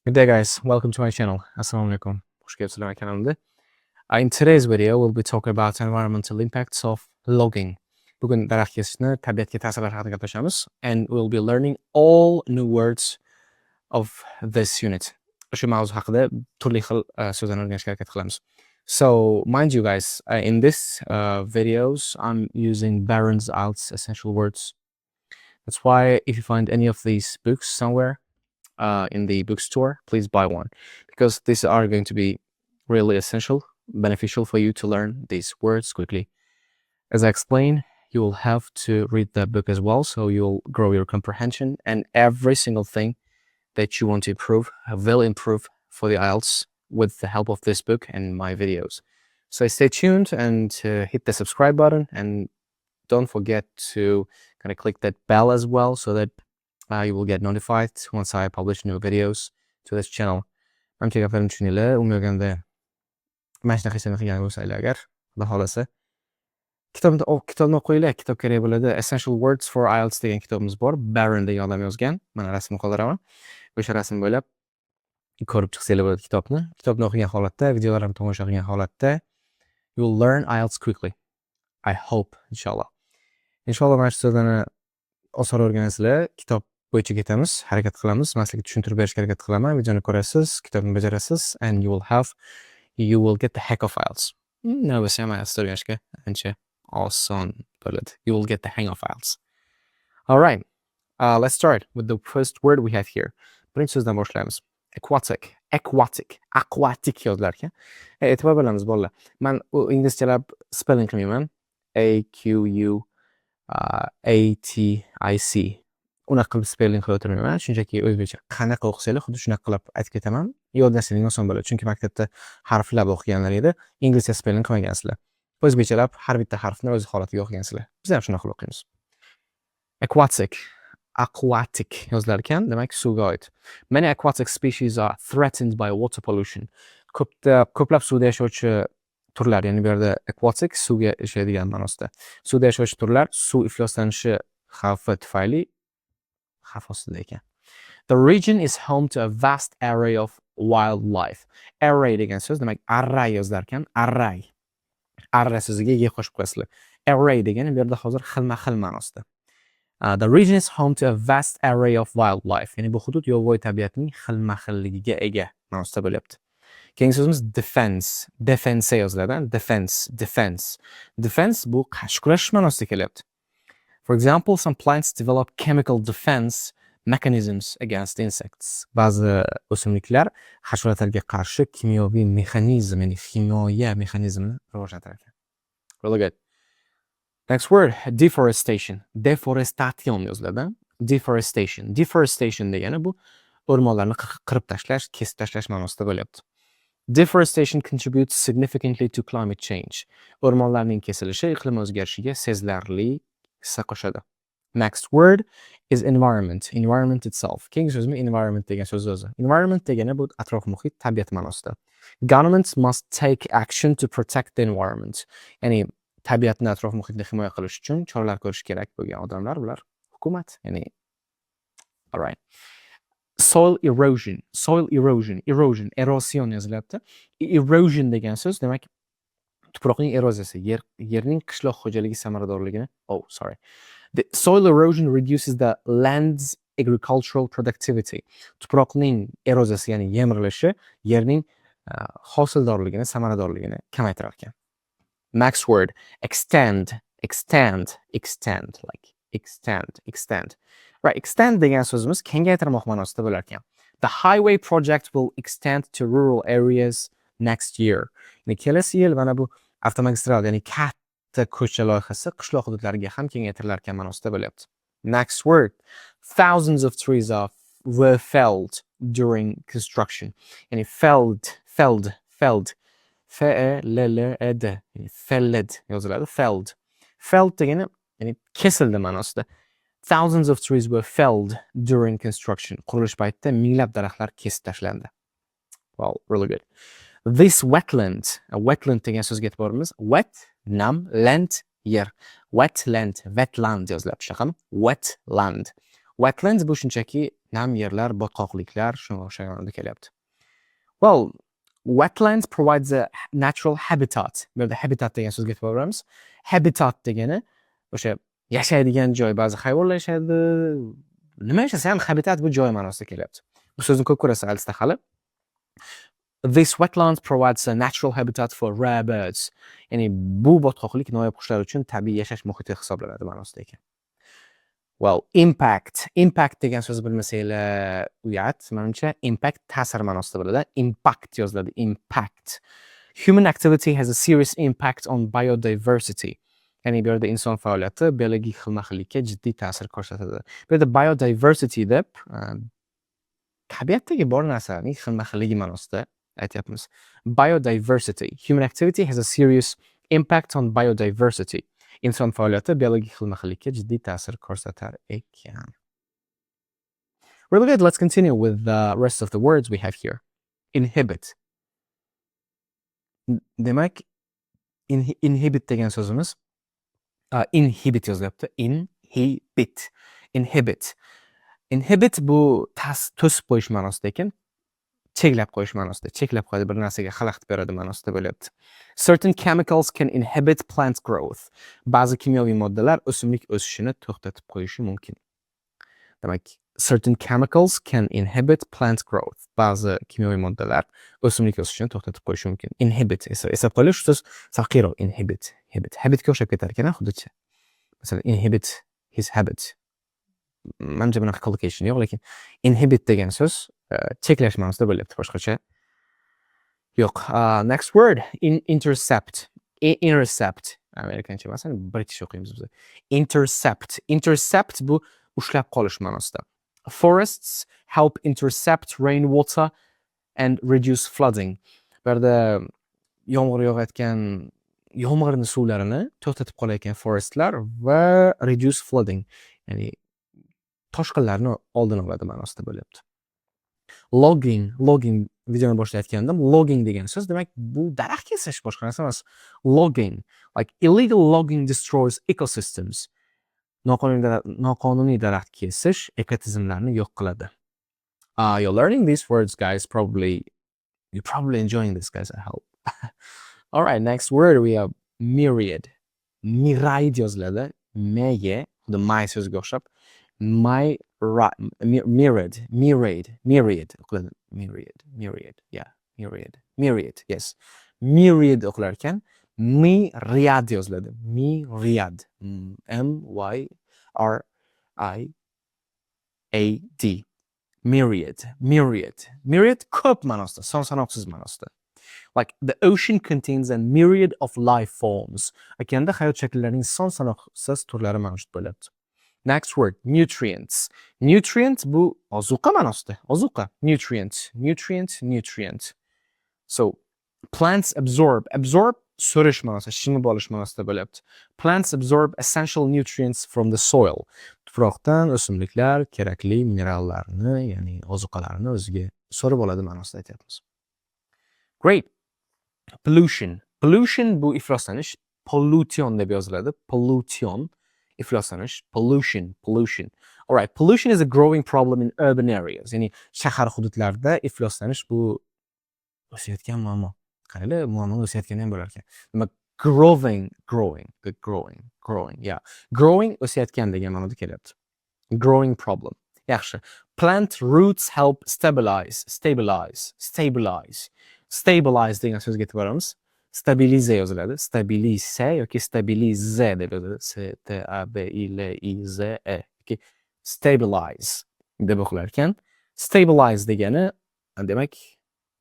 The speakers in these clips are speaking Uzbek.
Good day guys, welcome to my channel. Assalamu alaikum. Xush kelibsizlar men kanalimda. In today's video we'll be talking about environmental impacts of logging. Bugun daraxt kesishni tabiatga ta'sirlari haqida gaplashamiz and we'll be learning all new words of this unit. Shu mavzu haqida turli xil so'zlarni o'rganishga harakat qilamiz. So, mind you guys, in this videos I'm using Barron's IELTS essential words. That's why if you find any of these books somewhere in the bookstore, please buy one because these are going to be really essential, beneficial for you to learn these words quickly. As I explained, you will have to read the book as well, so you'll grow your comprehension, and every single thing that you want to improve will improve for the IELTS with the help of this book and my videos. So stay tuned and hit the subscribe button, and don't forget to kind of click that bell as well so that you will get notified once I publish new videos to this channel. Manimcha gaplarim tushuninglar, umuman mana shunaqa ishlarni qilgan bo'lsanglar agar, xudo xolasa, kitobni o'qinglar, kitob kerak bo'ladi. Essential Words for IELTS degan kitobimiz bor. Barron degan odam yozgan. Mana rasmini qoldiraman. O'sha rasm bo'ylab ko'rib chiqsanglar bo'ladi kitobni. Kitobni o'qigan holatda, videolarimni tomosha qilgan holatda you will learn IELTS quickly. I hope, inshallah. Inshallah mana shu so'zlarni oson o'rganasizlar. Kitob bo'yicha ketamiz, harakat qilamiz. Men sizlarga tushuntirib berishga harakat qilaman. Videoni ko'rasiz, kitobni bajarasiz and you will get the hang of IELTS. Navbasi ham IELTS o'rganishga ancha oson bo'ladi. You will get the hang of IELTS. All right. Let's start with the first word we have here. Birinchi so'zdan boshlaymiz. Aquatic yozlar ekan. E'tibor beramiz bolalar. Men inglizchalab spelling qilmayman. AQUATIC. Unaqa qilib spelling qilib o'tirmayman. Shunchaki o'zbekcha qanaqa o'qisanglar, xuddi shunaqa qilib aytib ketaman. Yodlashing oson bo'ladi, chunki maktabda harflab o'qiganlar edi, inglizcha spelling qilmagansizlar. O'zbekchalab har bitta harfni o'z holatiga o'qigansizlar. Biz ham shunaqa qilib o'qiymiz. Aquatic yozlar ekan, demak suvga oid. Many aquatic species are threatened by water pollution. Ko'plab suvda yashovchi turlar, ya'ni bu yerda aquatic suvga yashaydigan ma'nosida. Suvda yashovchi turlar suv ifloslanishi xavfi tufayli xavf ostida ekan. The region is home to a vast array of wildlife. Array degan so'z demak array yozlar ekan. Array. Array so'ziga ye qo'shib qo'yasizlar. Array degani bu yerda hozir xilma-xil ma'nosida. The region is home to a vast array of wildlife. Ya'ni bu hudud yovvoyi tabiatning xilma-xilligiga ega ma'nosida bo'lyapti. Keyingi so'zimiz defense. Defense yoziladi. Defense bu qarshi kurashish ma'nosida kelyapti. For example, some plants develop chemical defense mechanisms against insects. Ba'zi o'simliklar hasharotlarga qarshi kimyoviy mexanizm, ya'ni himoya mexanizmini rivojlantirar ekan. Really good. Next word, deforestation. Deforestation yoziladi. Deforestation degani bu o'rmonlarni qirib tashlash, kesib tashlash ma'nosida bo'lyapti. Deforestation contributes significantly to climate change. O'rmonlarning kesilishi iqlim o'zgarishiga sezilarli hissa qo'shadi. Next word is environment. Environment itself. Keyingi so'zmi environment degan so'z o'zi. Environment degani bu atrof muhit, tabiat ma'nosida. Governments must take action to protect the environment. Ya'ni tabiatni, atrof muhitni himoya qilish uchun choralar ko'rish kerak bo'lgan odamlar bular hukumat. Ya'ni all right. Soil erosion. Erosion yozilyapti. Erosion degan so'z demak tuproqning eroziyasi, yerning qishloq xo'jaligi samaradorligini. The soil erosion reduces the land's agricultural productivity. Tuproqning eroziyasi, ya'ni yemirilishi yerning hosildorligini, samaradorligini kamaytirar ekan. Next word, extend. Like extend. Right, extend degan so'zimiz kengaytirmoq ma'nosida bo'lar ekan. The highway project will extend to rural areas next year. Ya'ni kelasi yil mana bu avtomagistral, ya'ni katta ko'cha loyihasi qishloq hududlariga ham kengaytirilar ekan ma'nosida bo'lyapti. Next word, thousands of trees were felled during construction. Ya'ni felled. F-E-L-L-E-D. Ya'ni felled yoziladi. Felled degani ya'ni kesildi ma'nosida. Thousands of trees were felled during construction. Qurilish paytida minglab daraxtlar kesib tashlandi. Well, really good. This wetland degan so'zga e'tiborimiz. Wet, nam, land, yer. Wetland yoziladi. Shaqami? Wetland. Wetlands bu shunchaki nam yerlar, botqoqliklar, shunga o'xshagan kelyapti. Well, wetlands provides a natural habitat. Bu yerda habitat degan so'zga e'tibor beramiz. Habitat degani o'sha yashaydigan joy, ba'zi hayvonlar yashaydi. Nima yashasa ham habitat bu joy ma'nosida kelyapti. Bu so'zni ko'p ko'rasiz IELTSda hali. This wetlands provides a natural habitat for rare birds. Ya'ni bu botqoqlik noyob qushlar uchun tabiiy yashash muhiti hisoblanadi ma'nosida ekan. Well, impact. Impact degan so'z bilmasanglar uyat. Menimcha impact ta'sir ma'nosida bo'ladi. Impact yoziladi. Impact. Human activity has a serious impact on biodiversity. Ya'ni bu yerda inson faoliyati biologik xilma-xillikka jiddiy ta'sir ko'rsatadi. Bu yerda biodiversity deb tabiatdagi bor narsalarning xilma-xilligi ma'nosida aytyapmiz. Biodiversity. Human activity has a serious impact on biodiversity. Inson faoliyati biologik xilma-xillikka jiddiy ta'sir ko'rsatar ekan. Really good. Let's continue with the rest of the words we have here. Inhibit. Demak, inhibit degan so'zimiz inhibit yozyapti. Inhibit. Inhibit. Inhibit bu to'sib qo'yish ma'nosida ekan. Cheklab qo'yish ma'nosida. Cheklab qo'yadi, bir narsaga xalaqit beradi ma'nosida bo'lyapti. Certain chemicals can inhibit plant growth. Ba'zi kimyoviy moddalar o'simlik o'sishini to'xtatib qo'yishi mumkin. Demak, certain chemicals can inhibit plant growth. Ba'zi kimyoviy moddalar o'simlik o'sishini to'xtatib qo'yishi mumkin. Inhibit esa eslab qolish so'z saqiroq. Inhibit. Habitga o'xshab ketar ekan, xudicha. Masalan, inhibit his habit. Menimcha bunaqa collocation yo'q, lekin inhibit degan so'z cheklash ma'nosida bo'lyapti, boshqacha yo'q. Next word, intercept. Intercept. Amerikancha emas, British o'qiymiz biz. Intercept. Intercept bu ushlab qolish ma'nosida. Forests help intercept rainwater and reduce flooding. Bu yerda yomg'ir yog'ayotgan yomg'irning suvlarini to'xtatib qolayotgan forestlar va reduce flooding, ya'ni toshqinlarni oldini oladi ma'nosida bo'lyapti. Logging videoni boshlayotgandim. Logging degan so'z demak bu daraxt kesish, boshqa narsa emas. Logging, like illegal logging destroys ecosystems. Noqonuniy daraxt kesish ekotizimlarni yo'q qiladi. You're learning these words, guys. You're probably enjoying this, guys. I hope. All right, next word we have myriad. Myriad yoziladi. Mega, the my so'zga o'xshab. Myriad, yes. Myriad o'qilar ekan, myriad yoziladi. Myriad. M-Y-R-I-A-D. Myriad ko'p ma'nosida, son sanoqsiz ma'nosida. Like the ocean contains a myriad of life forms. Okeanda hayot shakllarining son sanoqsiz turlari mavjud bo'ladi. Next word, nutrients. Nutrients bu ozuqa ma'nosida. Ozuqa. Nutrient. So, plants absorb so'rish ma'nosida, shimib olish ma'nosida bo'lyapti. Plants absorb essential nutrients from the soil. Tuproqdan o'simliklar kerakli minerallarni, ya'ni ozuqalarni o'ziga so'rib oladi ma'nosida aytyapmiz. Great. Pollution bu ifloslanish. Pollution deb yoziladi. Pollution. Ifloslanish, pollution. All right, pollution is a growing problem in urban areas. Ya'ni shahar hududlarida ifloslanish bu o'sayotgan muammo. Qaranglar, muammo o'sayotgan ham bo'lar ekan. Demak, growing, yeah. Growing o'sayotgan degan ma'noda kelyapti. Growing problem. Yaxshi. Plant roots help stabilize degan so'zga e'tibor beramiz. Stabilize yoziladi. Stabilize yoki stabilize deb yoziladi. S-T-A-B-I-L-I-Z-E. Stabilize deb o'qilar ekan. Stabilize degani demak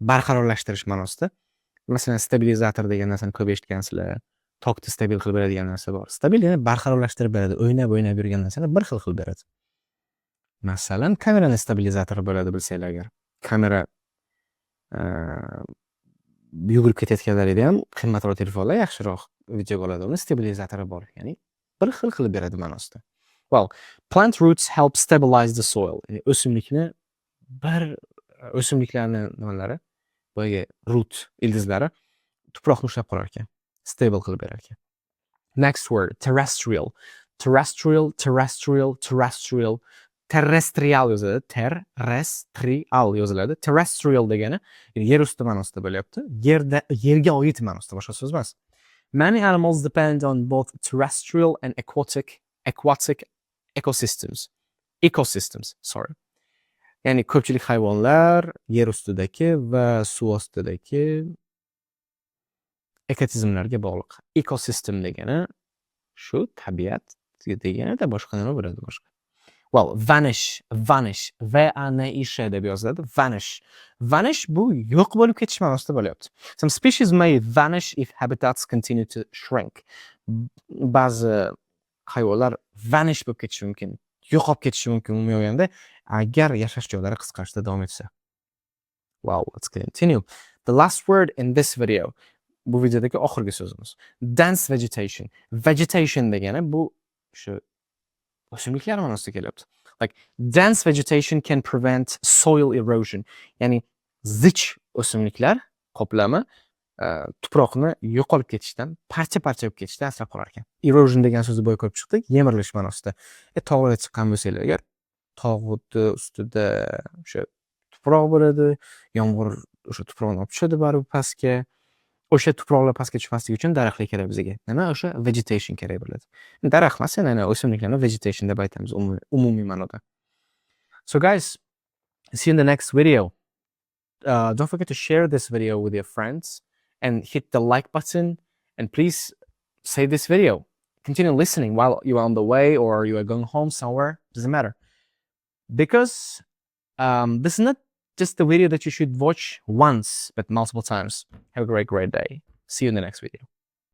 barqarorlashtirish ma'nosida. Masalan, stabilizator degan narsani ko'p eshitgansizlar. Tokni stabil qilib beradigan narsa bor. Stabil ya'ni barqarorlashtirib beradi. O'ynab yurgan narsani bir xil qilib beradi. Masalan, kamerani stabilizatori bo'ladi bilsanglar agar. Kamera yugurib ketayotganlarida ham qimmatroq telefonlar yaxshiroq video oladi. Uni stabilizatori bor, ya'ni bir xil qilib beradi ma'nosida. Well, plant roots help stabilize the soil. Ya'ni o'simliklarni nimalari, boyagi root ildizlari tuproqni ushlab qolar ekan, stable qilib berar ekan. Next word, terrestrial. terrestrial yoziladi. Terrestrial yoziladi. Terrestrial degani yer usti ma'nosida bo'lyapti. Yerga oid ma'nosida, boshqa so'z emas. Many animals depend on both terrestrial and aquatic ecosystems. Sorry. Ya'ni ko'pchilik hayvonlar yer ustidagi va suv ostidagi ekotizimlarga bog'liq. Ekosistem degani shu tabiat degani-da, boshqa nima bo'ladi boshqa? Well, vanish, V-A-N-I-S-H deb yoziladi. Vanish bu yo'q bo'lib ketish ma'nosida bo'lyapti. Some species may vanish if habitats continue to shrink. Ba'zi hayvonlar vanish bo'lib ketishi mumkin, yo'qolib ketishi mumkin umumiy olganda, agar yashash joylari qisqarishda davom etsa. Wow, let's continue. The last word in this video. Bu videodagi oxirgi so'zimiz. Dense vegetation. Vegetation degani bu shu o'simliklar ma'nosida kelyapti. Like dense vegetation can prevent soil erosion. Ya'ni zich o'simliklar qoplami tuproqni yo'qolib ketishdan, parcha-parcha bo'lib ketishdan asrab qolar ekan. Erosion degan so'zni bo'y ko'rib chiqdik, yemirilish ma'nosida. Tog'larga chiqqan bo'lsanglar, agar tog'ni ustida o'sha tuproq bo'ladi, yomg'ir o'sha tuproqni olib tushadi baribir pastga. O'sha tuproqlar pastga tushmasligi uchun daraxtlar kerak bizga. Nima? O'sha vegetation kerak bo'ladi. Daraxt emas, yana o'simliklarni vegetation deb aytamiz umumiy ma'noda. So guys, see you in the next video. Don't forget to share this video with your friends and hit the like button, and please save this video. Continue listening while you are on the way or you are going home somewhere. Doesn't matter. Because this is not just the video that you should watch once, but multiple times. Have a great day. See you in the next video.